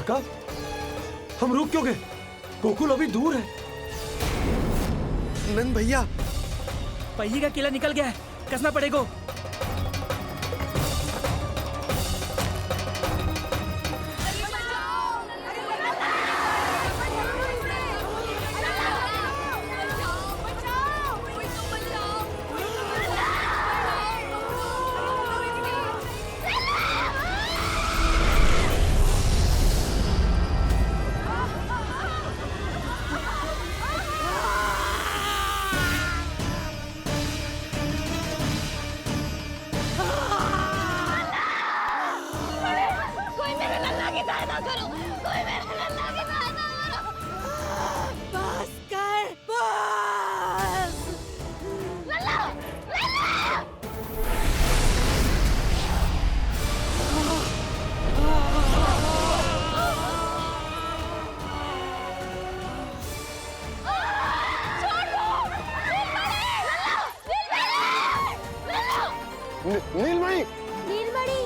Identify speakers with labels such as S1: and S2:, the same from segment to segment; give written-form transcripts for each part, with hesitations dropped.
S1: काका, हम रुक क्यों गए? गोकुल अभी दूर है।
S2: नंद भैया,
S3: पहिए का किला निकल गया है, कसना पड़ेगा।
S2: नीलमणि,
S4: नीलमणि,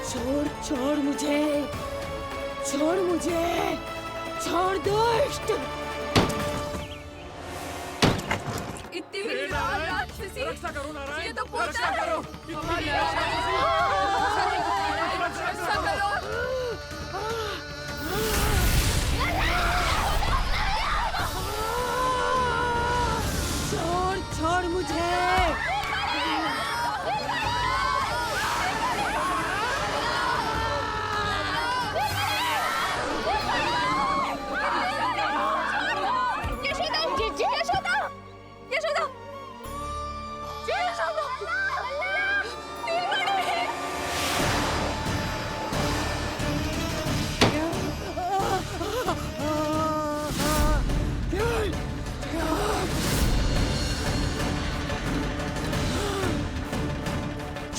S4: छोड़ छोड़ मुझे, छोड़ मुझे, छोड़ दुष्ट।
S5: इतनी राक्षसी,
S3: रक्षा करो नारायण,
S5: ये तो पोता
S3: रक्षा
S5: है।
S3: करो।
S5: हमारी रक्षा करो।
S4: छोड़ छोड़ मुझे।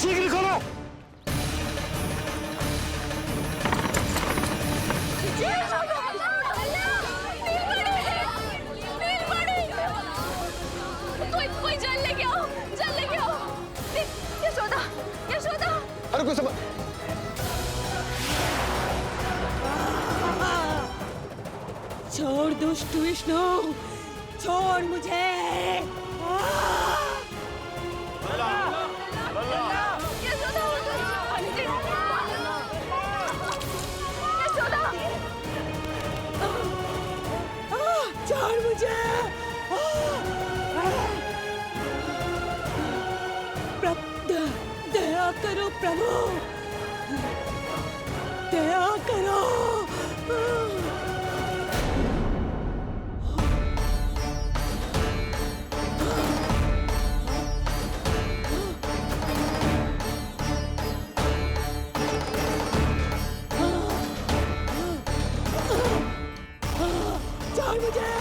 S2: शीघ्र करो।
S5: कोई जल लेके आओ, जल लेके आओ। यशोदा, यशोदा।
S2: अरे कोई सब
S4: छोड़ दुष्ट विष्णु, छोड़ मुझे। छोड़ मुझे। दया करो प्रभु, दया करो। छोड़ मुझे।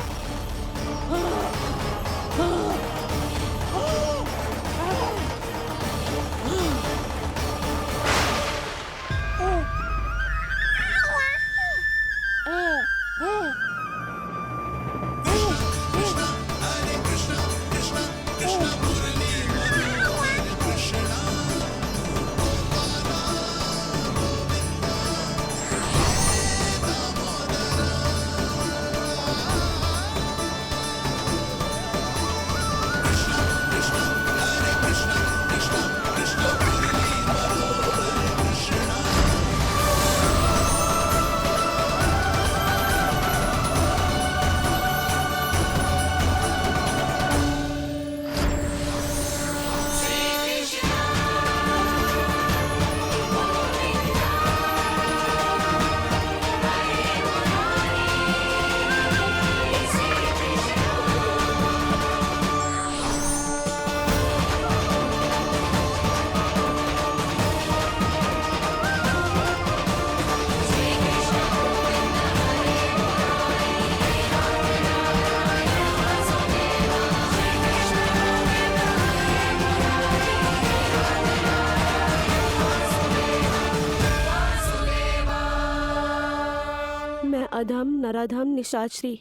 S4: अधम नराधम निशाचरी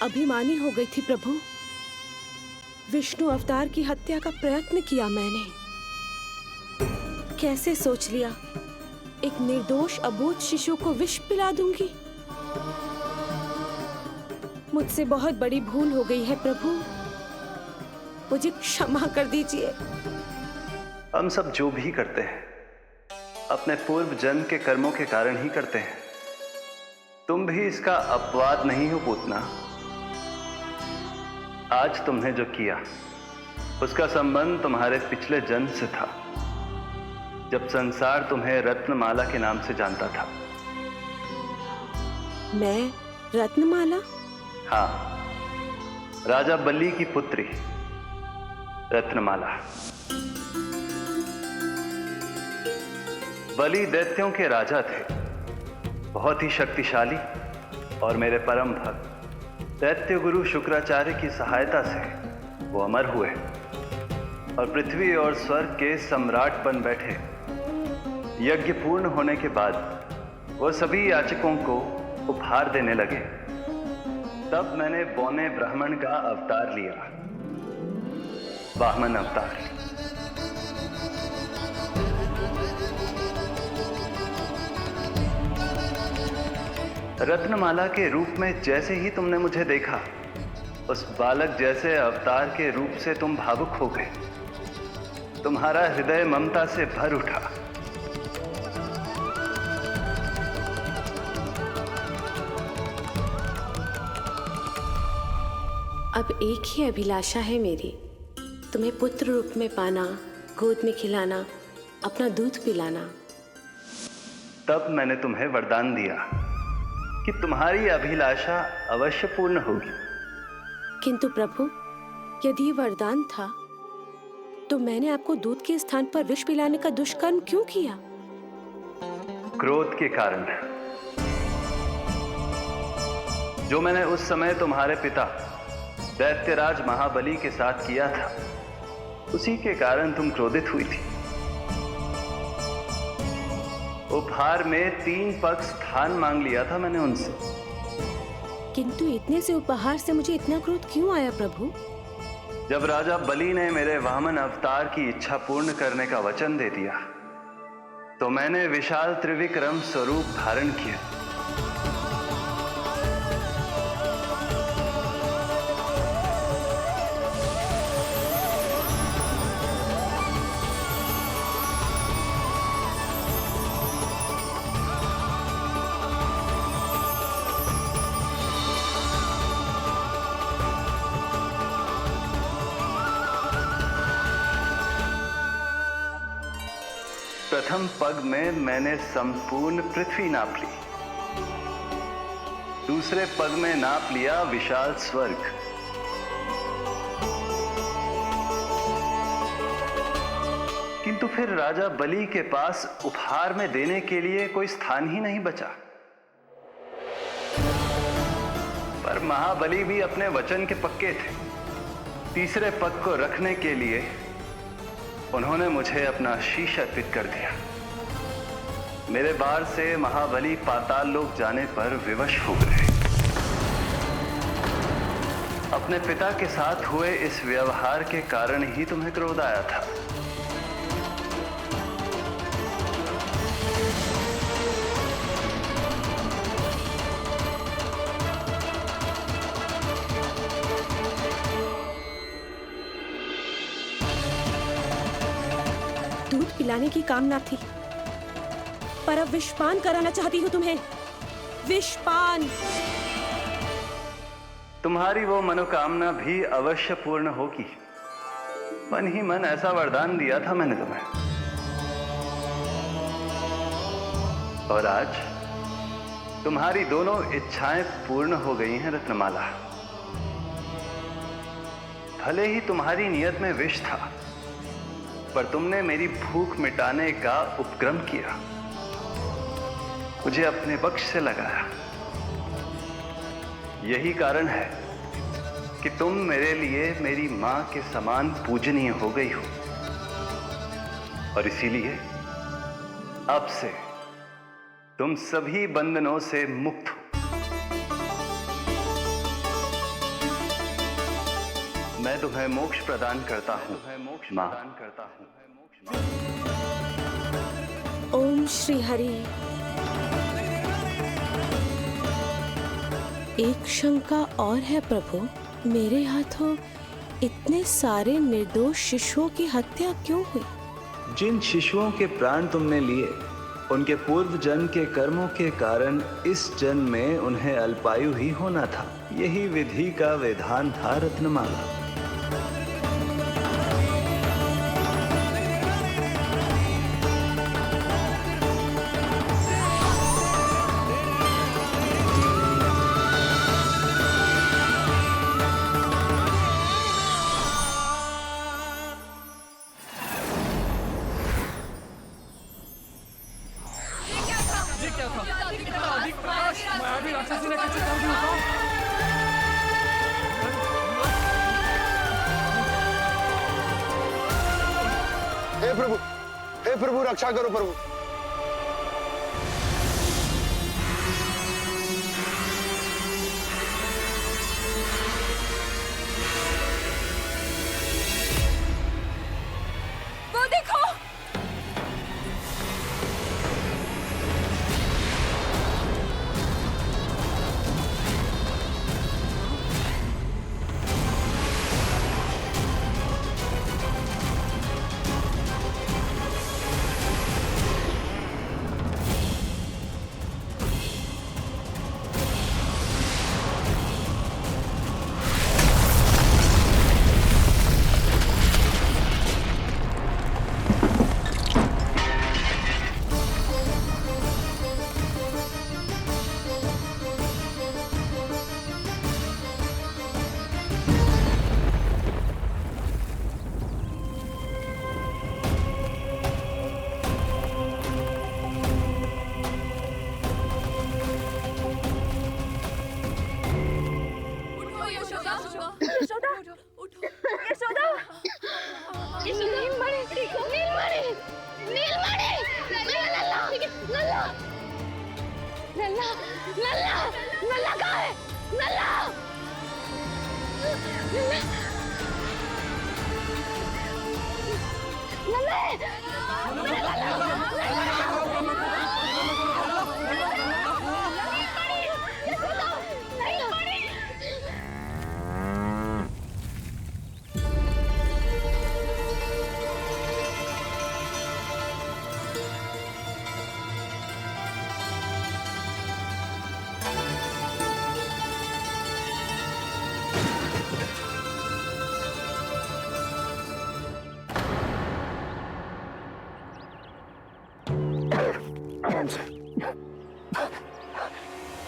S4: अभिमानी हो गई थी प्रभु। विष्णु अवतार की हत्या का प्रयत्न किया मैंने, कैसे सोच लिया एक निर्दोष अबोध शिशु को विष पिला दूंगी? मुझसे बहुत बड़ी भूल हो गई है प्रभु, मुझे क्षमा कर दीजिए।
S6: हम सब जो भी करते हैं अपने पूर्व जन्म के कर्मों के कारण ही करते हैं। तुम भी इसका अपवाद नहीं हो पूतना। आज तुमने जो किया उसका संबंध तुम्हारे पिछले जन्म से था, जब संसार तुम्हें रत्नमाला के नाम से जानता था।
S4: मैं रत्नमाला?
S6: हाँ, राजा बलि की पुत्री रत्नमाला। बलि दैत्यों के राजा थे, बहुत ही शक्तिशाली, और मेरे परम भक्त दैत्य गुरु शुक्राचार्य की सहायता से वो अमर हुए और पृथ्वी और स्वर्ग के सम्राट बन बैठे। यज्ञ पूर्ण होने के बाद वो सभी याचकों को उपहार देने लगे। तब मैंने बौने ब्राह्मण का अवतार लिया, वामन अवतार। रत्नमाला के रूप में जैसे ही तुमने मुझे देखा, उस बालक जैसे अवतार के रूप से तुम भावुक हो गए। तुम्हारा हृदय ममता से भर उठा।
S4: अब एक ही अभिलाषा है मेरी, तुम्हें पुत्र रूप में पाना, गोद में खिलाना, अपना दूध पिलाना।
S6: तब मैंने तुम्हें वरदान दिया कि तुम्हारी अभिलाषा अवश्य पूर्ण होगी।
S4: किंतु प्रभु, यदि ये वरदान था तो मैंने आपको दूध के स्थान पर विष पिलाने का दुष्कर्म क्यों किया?
S6: क्रोध के कारण, जो मैंने उस समय तुम्हारे पिता दैत्यराज महाबली के साथ किया था, उसी के कारण तुम क्रोधित हुई थी। उपहार में 3 पग स्थान मांग लिया था मैंने उनसे।
S4: किंतु इतने से उपहार से मुझे इतना क्रोध क्यों आया प्रभु?
S6: जब राजा बलि ने मेरे वामन अवतार की इच्छा पूर्ण करने का वचन दे दिया, तो मैंने विशाल त्रिविक्रम स्वरूप धारण किया। प्रथम पग में मैंने संपूर्ण पृथ्वी नाप ली, दूसरे पग में नाप लिया विशाल स्वर्ग, किंतु फिर राजा बलि के पास उपहार में देने के लिए कोई स्थान ही नहीं बचा। पर महाबली भी अपने वचन के पक्के थे। तीसरे पग को रखने के लिए उन्होंने मुझे अपना शीश अर्पित कर दिया। मेरे बार से महाबली पाताल लोक जाने पर विवश हो गए। अपने पिता के साथ हुए इस व्यवहार के कारण ही तुम्हें क्रोध आया था।
S4: दूध पिलाने की कामना थी, पर अब विषपान कराना चाहती हूँ तुम्हें। विषपान।
S6: तुम्हारी वो मनोकामना भी अवश्य पूर्ण होगी। मन ही मन ऐसा वरदान दिया था मैंने तुम्हें। और आज तुम्हारी दोनों इच्छाएं पूर्ण हो गई हैं रत्नमाला। भले ही तुम्हारी नियत में विष था, पर तुमने मेरी भूख मिटाने का उपक्रम किया, मुझे अपने पक्ष से लगाया। यही कारण है कि तुम मेरे लिए मेरी मां के समान पूजनीय हो गई हो, और इसीलिए अब से तुम सभी बंधनों से मुक्त हो। मैं तुम्हें मोक्ष प्रदान करता हूं, मां।
S4: ओम श्री हरि। एक शंका और है प्रभु, मेरे हाथों इतने सारे निर्दोष शिशुओं की हत्या क्यों हुई?
S6: जिन शिशुओं के प्राण तुमने लिए, उनके पूर्व जन्म के कर्मों के कारण इस जन्म में उन्हें अल्पायु ही होना था। यही विधि का विधान था रत्नमाला।
S2: हे प्रभु रक्षा करो प्रभु।
S5: वो देखो, नल्ला कहाँ है?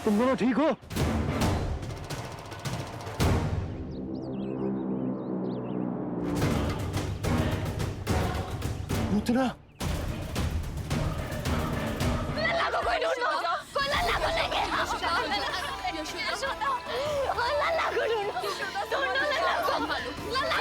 S2: तुम दोनों ठीक हो? पूतना
S5: नल्ला को कोई ढूंढो, कोई नल्ला को लेके आओ। नल्ला को ढूंढो, ढूंढो नल्ला को। नल्ला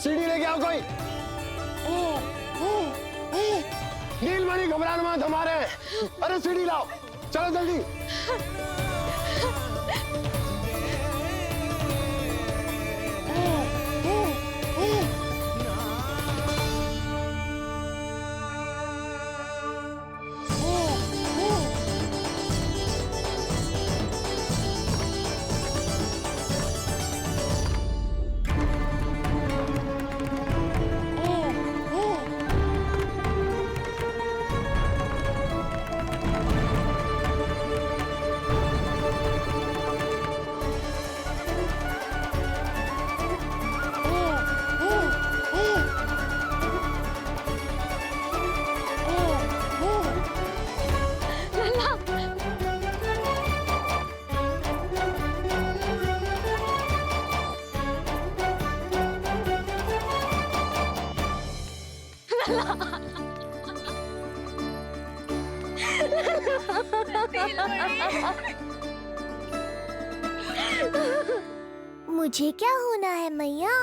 S2: सीढ़ी लेके आओ कोई। नीलमणि घबराना मत, हमारे। अरे सीढ़ी लाओ, चलो जल्दी।
S7: मुझे क्या होना है मैया,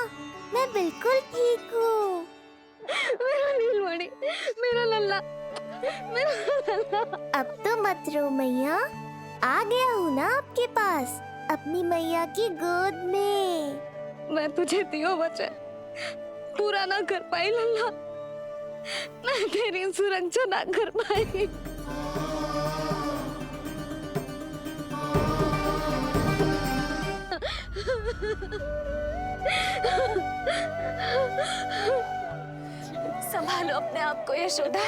S7: मैं बिल्कुल ठीक हूँ।
S5: मेरा नीलमणि, मेरा लल्ला, मेरा लल्ला।
S7: अब तो मत रो मैया, आ गया हूँ ना आपके पास, अपनी मैया की गोद में।
S5: मैं तुझे दियो वचन पूरा ना कर पाई लल्ला, मैं तेरी सुरक्षा ना कर पाई। संभालो अपने आप को यशोदा।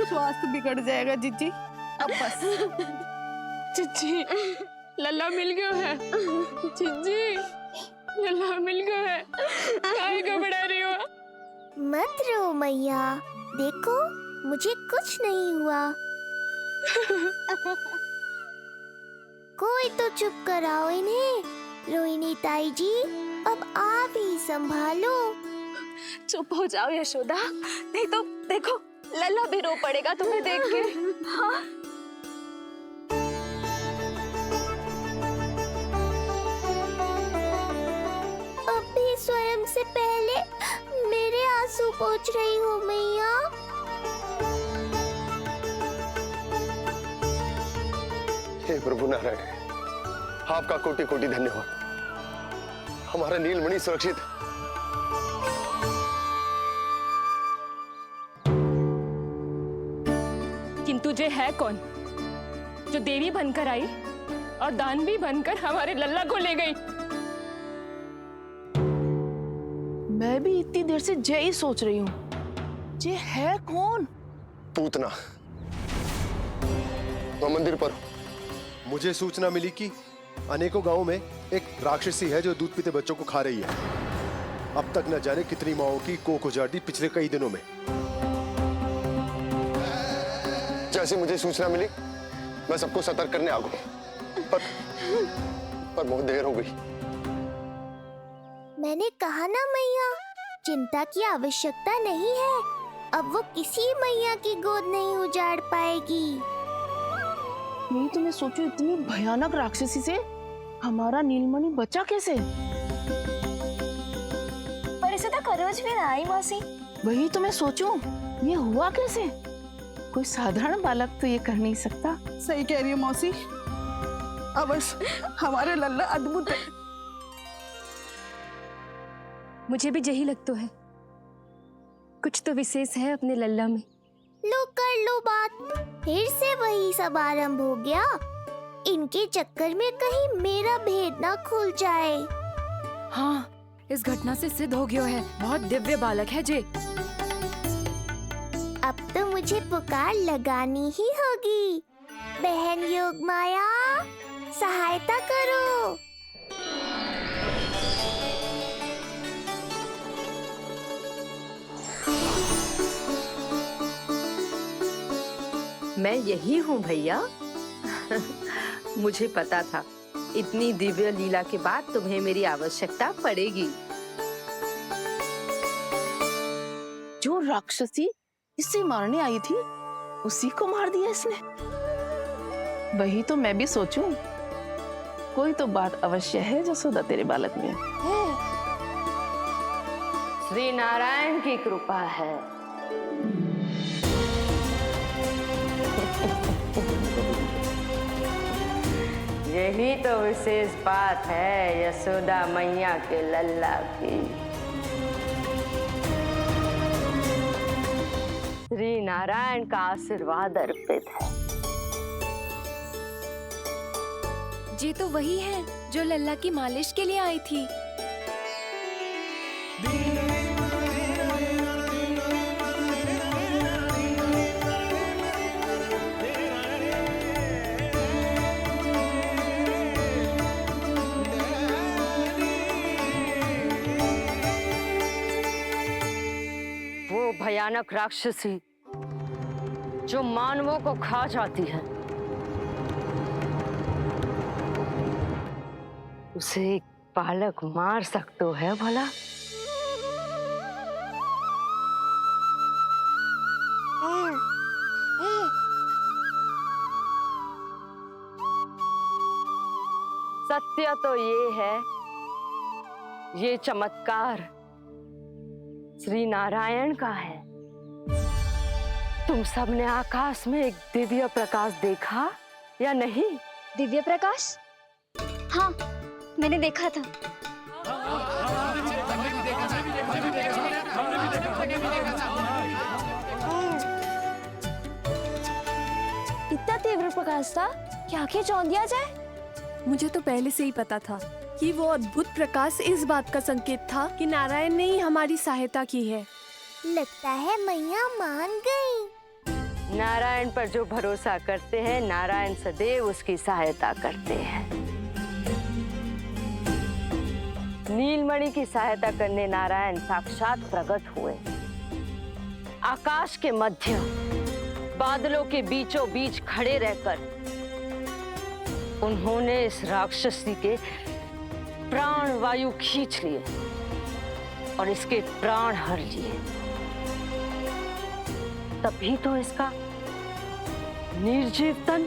S8: स्वास्थ्य बिगड़ जाएगा जीजी, अब बस।
S5: चिच्ची, लल्ला मिल गया है। चिच्ची, लल्ला मिल गया है। काहे घबरा रही हो?
S7: मत रो मैया, देखो मुझे कुछ नहीं हुआ। कोई तो चुप कराओ इन्हें। रोहिणी ताई जी, अब आप ही संभालो।
S5: चुप हो जाओ यशोदा, नहीं तो देखो लल्ला भी रो पड़ेगा तुम्हें देख के। हाँ?
S7: अब भी स्वयं से पहले मेरे आंसू पोंछ रही हो मैया।
S2: हे प्रभु नारायण, आपका कोटि कोटि धन्यवाद। हमारा नीलमणि सुरक्षित है।
S9: किंतु जे है कौन जो देवी बनकर आई और दानवी बनकर हमारे लल्ला को ले गई?
S8: मैं भी इतनी देर से जय ही सोच रही हूँ, जे है कौन?
S2: पूतना वह मंदिर पर।
S10: मुझे सूचना मिली कि अनेकों गांवों में एक राक्षसी है जो दूध पीते बच्चों को खा रही है। अब तक न जाने कितनी माओं की कोख उजाड़ दी पिछले कई दिनों में।
S2: जैसे मुझे सूचना मिली मैं सबको सतर्क करने आ गया, पर बहुत देर हो गई।
S7: मैंने कहा ना मैया, चिंता की आवश्यकता नहीं है। अब वो किसी मैया की गोद नहीं उजाड़ पाएगी।
S8: नहीं तो मैं सोचूं, इतनी भयानक राक्षसी से हमारा नीलमणि बचा कैसे?
S5: पर इसे तो करोज भी ना आई मौसी।
S8: वही तो मैं सोचूं, ये हुआ कैसे? कोई साधारण बालक तो ये कर नहीं सकता।
S11: सही कह रही है मौसी, अवश्य हमारे लल्ला अद्भुत है।
S9: मुझे भी यही लगता है, कुछ तो विशेष है अपने लल्ला में।
S7: लो कर लो बात, फिर से वही सब आरंभ हो गया। इनके चक्कर में कहीं मेरा भेद ना खुल जाए।
S9: हाँ, इस घटना से सिद्ध हो गया है, बहुत दिव्य बालक है जे।
S7: अब तो मुझे पुकार लगानी ही होगी। बहन योगमाया, सहायता करो।
S4: मैं यही हूँ भैया। मुझे पता था इतनी दिव्य लीला के बाद तुम्हें मेरी आवश्यकता पड़ेगी।
S8: जो राक्षसी इसे मारने आई थी, उसी को मार दिया इसने। वही तो मैं भी सोचूं, कोई तो बात अवश्य है जसोदा तेरे बालक में।
S4: श्री नारायण की कृपा है। यही तो विशेष बात है यशोदा मैया के लल्ला की। श्री नारायण का आशीर्वाद अर्पित है।
S9: ये तो वही है जो लल्ला की मालिश के लिए आई थी।
S4: वो भयानक राक्षसी जो मानवों को खा जाती है, उसे एक बालक मार सकते है भला?
S12: सत्य तो ये है, ये चमत्कार श्री नारायण का है। तुम सबने आकाश में एक दिव्य प्रकाश देखा या नहीं?
S7: दिव्य प्रकाश? हाँ, मैंने देखा था। इतना तीव्र प्रकाश था कि आंखें चौंध दिया जाए।
S4: मुझे तो पहले से ही पता था कि वो अद्भुत प्रकाश इस बात का संकेत था कि नारायण ने ही हमारी सहायता की है।
S7: लगता है मैया मान गई।
S12: नारायण पर जो भरोसा करते हैं, नारायण सदैव उसकी सहायता करते हैं। नीलमणि की सहायता करने नारायण साक्षात प्रकट हुए। आकाश के मध्य बादलों के बीचों बीच खड़े रहकर उन्होंने इस राक्षसी के प्राण वायु खींच लिए और इसके प्राण हर लिए। तभी तो इसका निर्जीव तन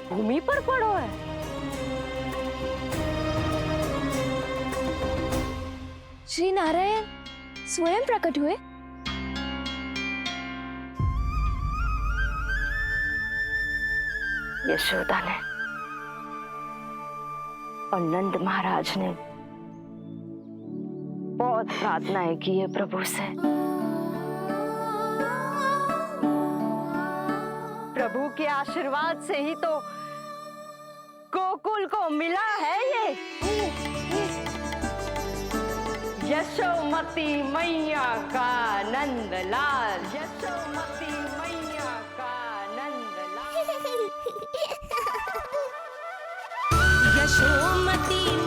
S12: भूमि पर पड़ो है।
S7: श्री नारायण स्वयं प्रकट हुए।
S12: यशोदा ने और नंद महाराज ने बहुत प्रार्थनाएं की है प्रभु से। प्रभु के आशीर्वाद से ही तो गोकुल को मिला है ये। यशोमती मैया का नंदलाल, यशोमती मैया का नंदलाल।
S5: यशोमती